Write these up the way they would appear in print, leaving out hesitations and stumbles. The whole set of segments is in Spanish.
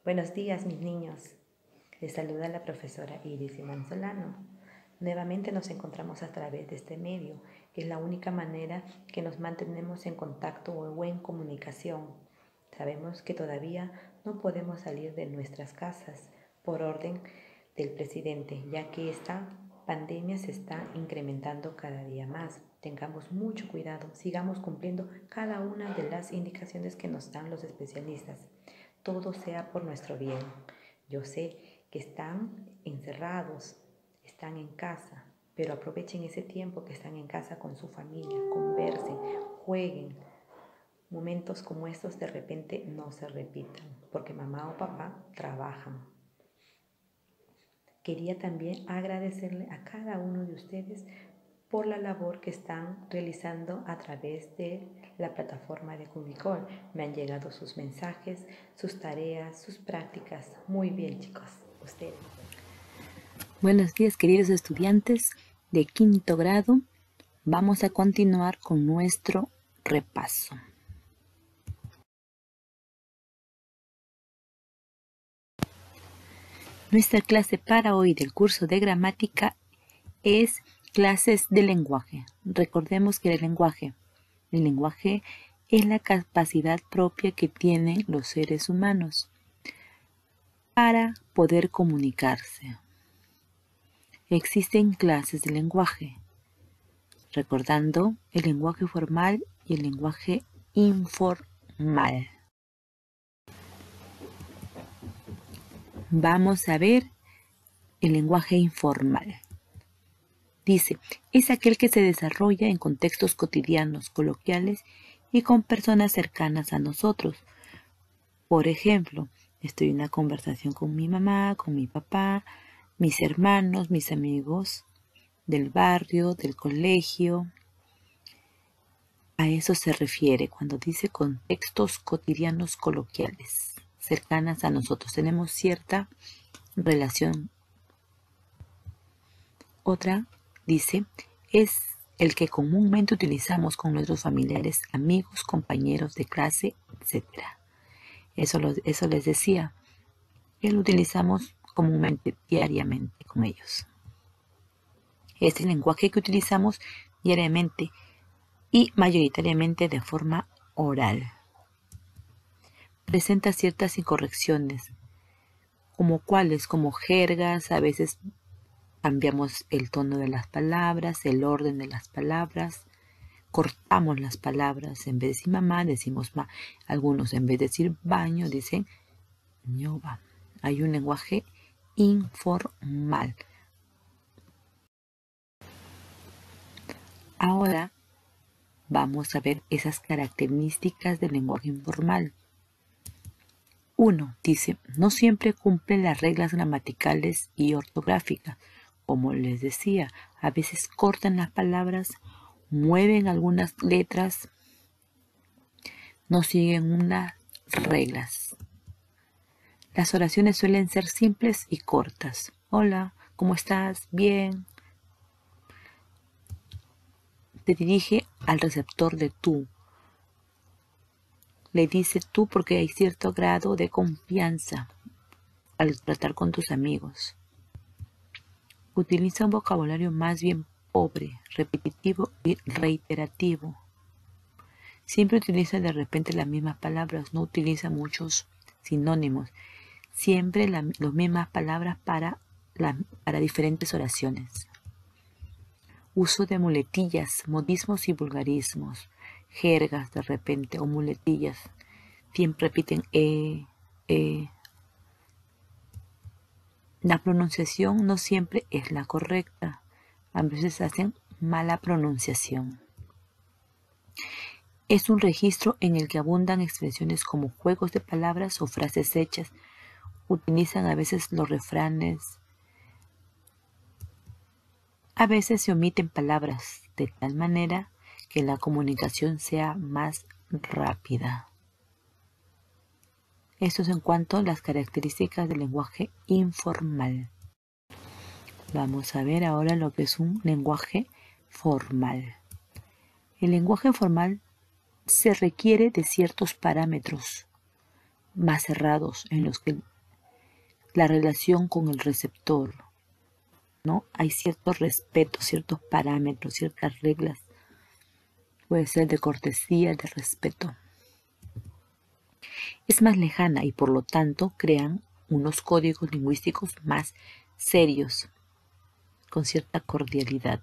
Buenos días, mis niños. Les saluda la profesora Iris Simón Solano. Nuevamente nos encontramos a través de este medio, que es la única manera que nos mantenemos en contacto o en comunicación. Sabemos que todavía no podemos salir de nuestras casas por orden del presidente, ya que esta pandemia se está incrementando cada día más. Tengamos mucho cuidado, sigamos cumpliendo cada una de las indicaciones que nos dan los especialistas. Todo sea por nuestro bien. Yo sé que están encerrados, están en casa, pero aprovechen ese tiempo que están en casa con su familia, conversen, jueguen. Momentos como estos de repente no se repitan, porque mamá o papá trabajan. Quería también agradecerle a cada uno de ustedes por la labor que están realizando a través de la plataforma de Cubicol. Me han llegado sus mensajes, sus tareas, sus prácticas. Muy bien, chicos. Ustedes. Buenos días, queridos estudiantes de quinto grado. Vamos a continuar con nuestro repaso. Nuestra clase para hoy del curso de gramática es clases de lenguaje. Recordemos que el lenguaje es la capacidad propia que tienen los seres humanos para poder comunicarse. Existen clases de lenguaje, recordando el lenguaje formal y el lenguaje informal. Vamos a ver el lenguaje informal. Dice, es aquel que se desarrolla en contextos cotidianos, coloquiales y con personas cercanas a nosotros. Por ejemplo, estoy en una conversación con mi mamá, con mi papá, mis hermanos, mis amigos del barrio, del colegio. A eso se refiere cuando dice contextos cotidianos coloquiales, cercanas a nosotros. Tenemos cierta relación. Otra dice, es el que comúnmente utilizamos con nuestros familiares, amigos, compañeros de clase, etc. Eso les decía, que lo utilizamos comúnmente, diariamente con ellos. Es el lenguaje que utilizamos diariamente y mayoritariamente de forma oral. Presenta ciertas incorrecciones, como cuáles, como jergas, a veces cambiamos el tono de las palabras, el orden de las palabras, cortamos las palabras, en vez de decir mamá, decimos ma. Algunos en vez de decir baño, dicen ñoba. Hay un lenguaje informal. Ahora vamos a ver esas características del lenguaje informal. 1. Dice, no siempre cumple las reglas gramaticales y ortográficas. Como les decía, a veces cortan las palabras, mueven algunas letras, no siguen unas reglas. Las oraciones suelen ser simples y cortas. Hola, ¿cómo estás? Bien. Se dirige al receptor de tú. Le dice tú porque hay cierto grado de confianza al tratar con tus amigos. Utiliza un vocabulario más bien pobre, repetitivo y reiterativo. Siempre utiliza de repente las mismas palabras, no utiliza muchos sinónimos. Siempre las mismas palabras para diferentes oraciones. Uso de muletillas, modismos y vulgarismos, jergas de repente o muletillas. Siempre repiten La pronunciación no siempre es la correcta. A veces hacen mala pronunciación. Es un registro en el que abundan expresiones como juegos de palabras o frases hechas. Utilizan a veces los refranes. A veces se omiten palabras de tal manera que la comunicación sea más rápida. Esto es en cuanto a las características del lenguaje informal. Vamos a ver ahora lo que es un lenguaje formal. El lenguaje formal se requiere de ciertos parámetros más cerrados en los que la relación con el receptor, ¿no? Hay cierto respeto, ciertos parámetros, ciertas reglas. Puede ser de cortesía, de respeto. Es más lejana y por lo tanto crean unos códigos lingüísticos más serios, con cierta cordialidad.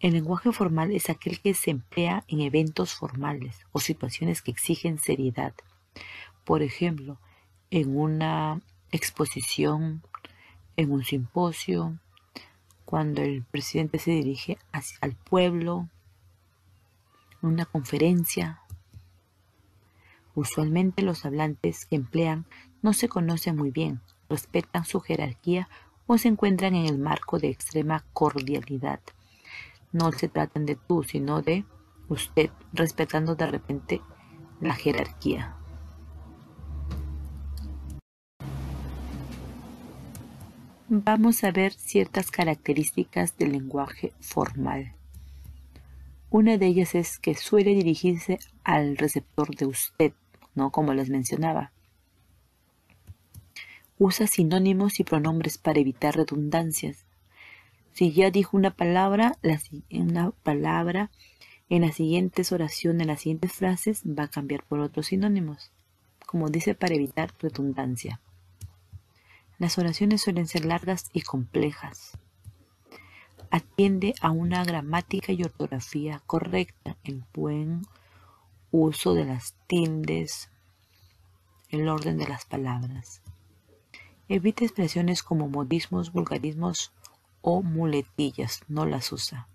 El lenguaje formal es aquel que se emplea en eventos formales o situaciones que exigen seriedad. Por ejemplo, en una exposición, en un simposio, cuando el presidente se dirige al pueblo, en una conferencia. Usualmente los hablantes que emplean no se conocen muy bien, respetan su jerarquía o se encuentran en el marco de extrema cordialidad. No se tratan de tú, sino de usted, respetando de repente la jerarquía. Vamos a ver ciertas características del lenguaje formal. Una de ellas es que suele dirigirse al receptor de usted, ¿no? Como les mencionaba. Usa sinónimos y pronombres para evitar redundancias. Si ya dijo una palabra, en las siguientes oraciones, en las siguientes frases, va a cambiar por otros sinónimos, como dice, para evitar redundancia. Las oraciones suelen ser largas y complejas. Atiende a una gramática y ortografía correcta, el buen uso de las tildes, el orden de las palabras. Evita expresiones como modismos, vulgarismos o muletillas, no las usa.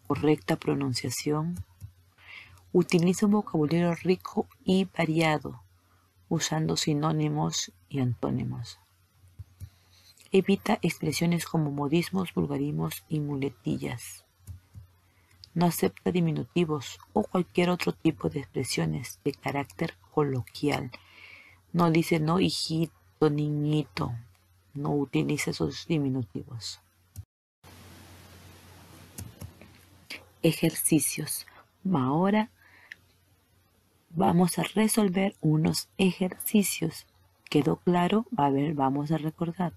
Correcta pronunciación. Utiliza un vocabulario rico y variado, usando sinónimos y antónimos. Evita expresiones como modismos, vulgarismos y muletillas. No acepta diminutivos o cualquier otro tipo de expresiones de carácter coloquial. No dice no hijito, niñito. No utiliza esos diminutivos. Ejercicios. Ahora vamos a resolver unos ejercicios. ¿Quedó claro? A ver, vamos a recordar.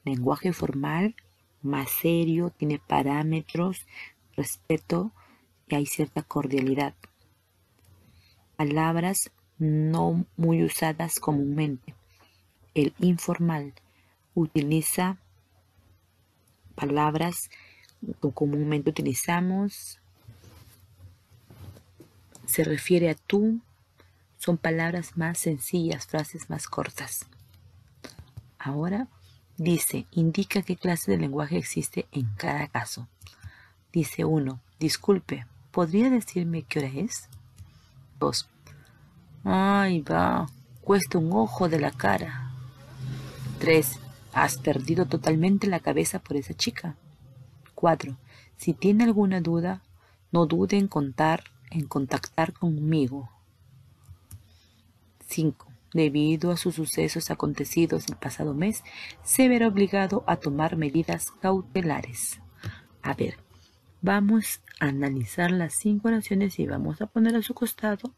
Lenguaje formal, más serio, tiene parámetros, respeto y hay cierta cordialidad. Palabras no muy usadas comúnmente. El informal utiliza palabras que comúnmente utilizamos. Se refiere a tú. Son palabras más sencillas, frases más cortas. Ahora dice, indica qué clase de lenguaje existe en cada caso. Dice 1, disculpe, ¿podría decirme qué hora es? 2, ay va, cuesta un ojo de la cara. 3, has perdido totalmente la cabeza por esa chica. 4, si tiene alguna duda, no dude en contactar conmigo. 5. Debido a sus sucesos acontecidos el pasado mes, se verá obligado a tomar medidas cautelares. A ver, vamos a analizar las 5 oraciones y vamos a poner a su costado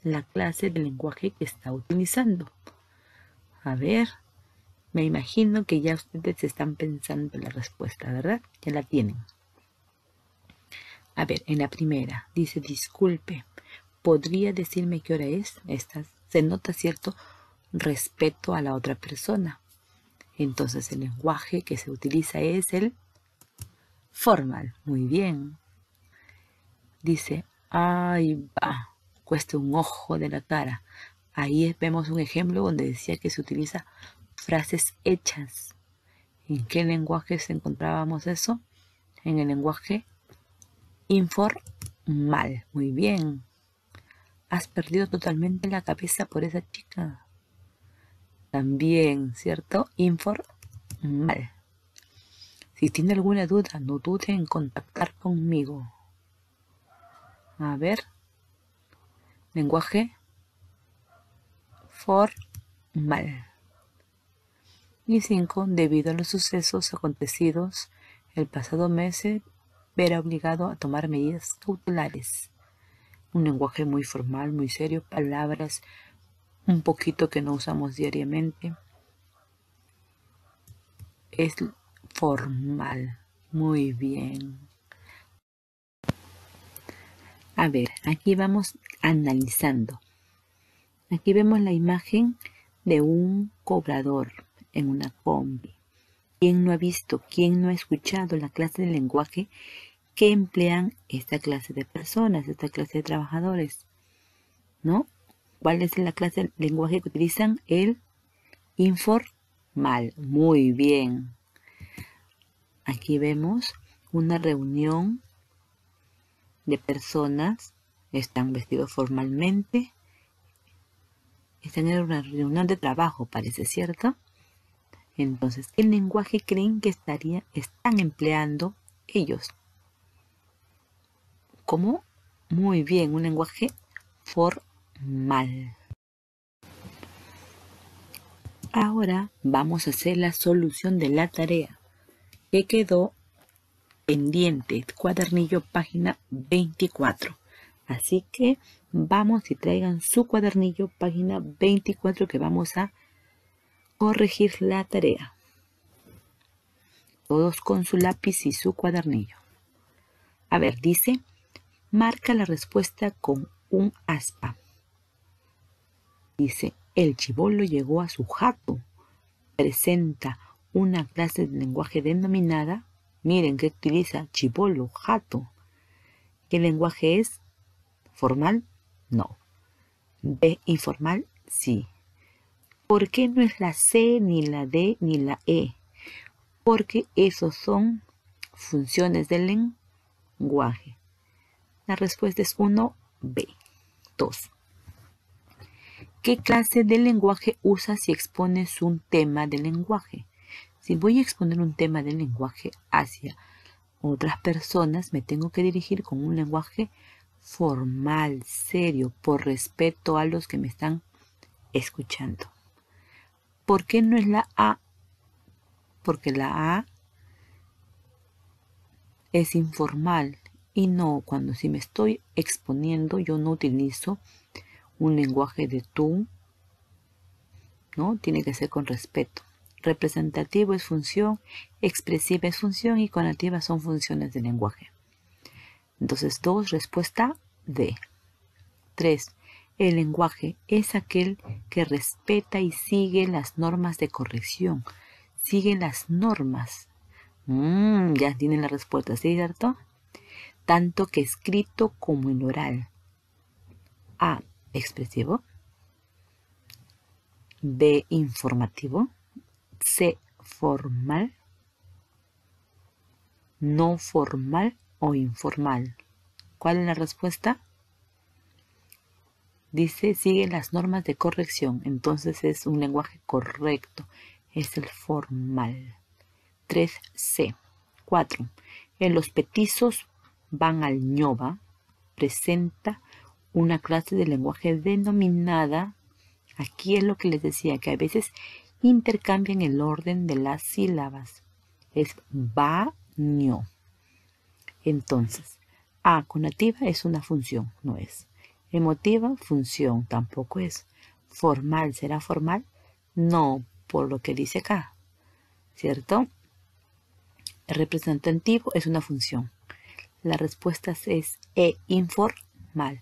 la clase de lenguaje que está utilizando. A ver, me imagino que ya ustedes están pensando la respuesta, ¿verdad? Ya la tienen. A ver, en la primera dice, disculpe, ¿podría decirme qué hora es? Se nota cierto respeto a la otra persona. Entonces el lenguaje que se utiliza es el formal. Muy bien. Dice, ay va, cuesta un ojo de la cara. Ahí vemos un ejemplo donde decía que se utiliza frases hechas. ¿En qué lenguaje se encontrábamos eso? En el lenguaje informal. Muy bien. Has perdido totalmente la cabeza por esa chica. También, ¿cierto? Informal. Si tiene alguna duda, no dude en contactar conmigo. A ver. Lenguaje formal. Y 5. Debido a los sucesos acontecidos el pasado mes, se verá obligado a tomar medidas cautelares. Un lenguaje muy formal, muy serio, palabras un poquito que no usamos diariamente. es formal. Muy bien. A ver, aquí vamos analizando. Aquí vemos la imagen de un cobrador en una combi. ¿Quién no ha visto, quién no ha escuchado la clase de lenguaje que emplean esta clase de personas, esta clase de trabajadores? ¿No? ¿Cuál es la clase de lenguaje que utilizan? El informal. Muy bien. Aquí vemos una reunión de personas. Están vestidos formalmente. Están en una reunión de trabajo, parece, ¿cierto? Entonces, ¿qué lenguaje creen que están empleando ellos? ¿Cómo? Muy bien, un lenguaje formal. Ahora vamos a hacer la solución de la tarea que quedó pendiente, cuadernillo página 24. Así que vamos y traigan su cuadernillo página 24 que vamos a corregir la tarea. Todos con su lápiz y su cuadernillo. A ver, dice, marca la respuesta con un aspa. Dice, el chibolo llegó a su jato. Presenta una clase de lenguaje denominada, miren que utiliza chibolo, jato. ¿Qué lenguaje es? ¿Formal? No. ¿B informal? Sí. ¿Por qué no es la C, ni la D, ni la E? Porque esos son funciones del lenguaje. La respuesta es 1B. 2. ¿Qué clase de lenguaje usas si expones un tema de lenguaje? Si voy a exponer un tema de lenguaje hacia otras personas, me tengo que dirigir con un lenguaje formal, serio, por respeto a los que me están escuchando. ¿Por qué no es la A? Porque la A es informal y no, cuando si me estoy exponiendo, yo no utilizo un lenguaje de tú, ¿no? Tiene que ser con respeto. Representativo es función, expresiva es función y conativa son funciones del lenguaje. Entonces, 2, respuesta D. 3. El lenguaje es aquel que respeta y sigue las normas de corrección. Sigue las normas. Ya tienen la respuesta, ¿sí, cierto? Tanto que escrito como en oral. A, expresivo. B, informativo. C, formal. No formal o informal. ¿Cuál es la respuesta? Dice, sigue las normas de corrección. Entonces es un lenguaje correcto. Es el formal. 3C. 4. En los petizos van al ñoba. Presenta una clase de lenguaje denominada, aquí es lo que les decía, que a veces intercambian el orden de las sílabas. Es baño. Entonces, A conativa es una función, no es. Emotiva, función, tampoco es. Formal, ¿será formal? No, por lo que dice acá, ¿cierto? El representativo es una función. La respuesta es E, informal.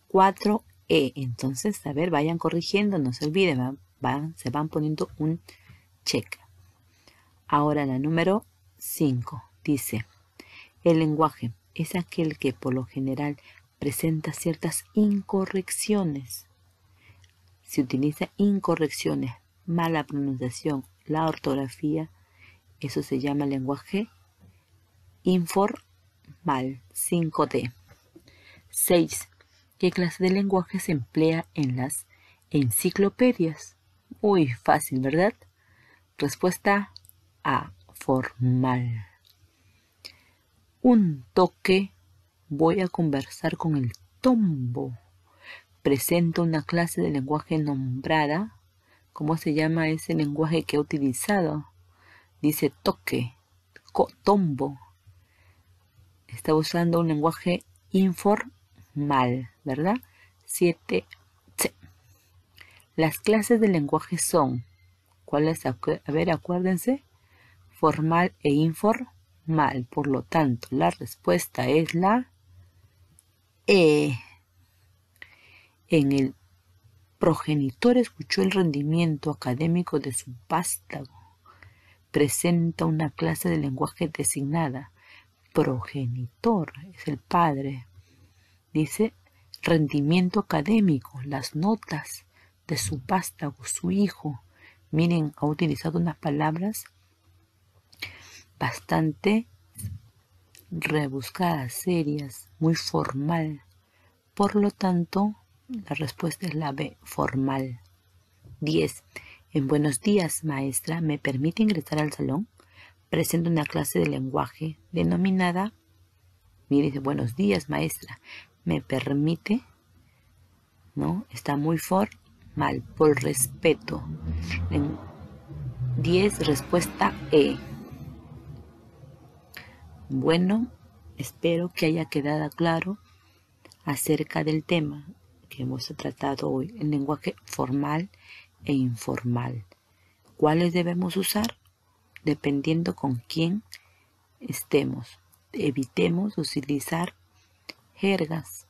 4E. Entonces, a ver, vayan corrigiendo, no se olviden, se van poniendo un check. Ahora la número 5 dice, el lenguaje es aquel que por lo general presenta ciertas incorrecciones. Si utiliza incorrecciones, mala pronunciación, la ortografía, eso se llama lenguaje informal. 5D. 6. ¿Qué clase de lenguaje se emplea en las enciclopedias? Uy, fácil, ¿verdad? Respuesta A, formal. Un toque, voy a conversar con el tombo. Presenta una clase de lenguaje nombrada. ¿Cómo se llama ese lenguaje que he utilizado? Dice toque, tombo. Está usando un lenguaje informal, ¿verdad? 7C. Las clases de lenguaje son, ¿cuáles? A ver, acuérdense. formal e informal. Por lo tanto, la respuesta es la E. En el progenitor escuchó el rendimiento académico de su vástago. Presenta una clase de lenguaje designada. Progenitor es el padre. Dice rendimiento académico, las notas de su vástago, su hijo. Miren, ha utilizado unas palabras bastante rebuscadas, serias, muy formal. Por lo tanto, la respuesta es la B, formal. 10. En buenos días, maestra, ¿me permite ingresar al salón? Presento una clase de lenguaje denominada, mire, dice, buenos días, maestra, ¿me permite? ¿No? Está muy formal, por respeto. 10, respuesta E. Bueno, espero que haya quedado claro acerca del tema que hemos tratado hoy, el lenguaje formal e informal. ¿Cuáles debemos usar? Dependiendo con quién estemos. Evitemos utilizar jergas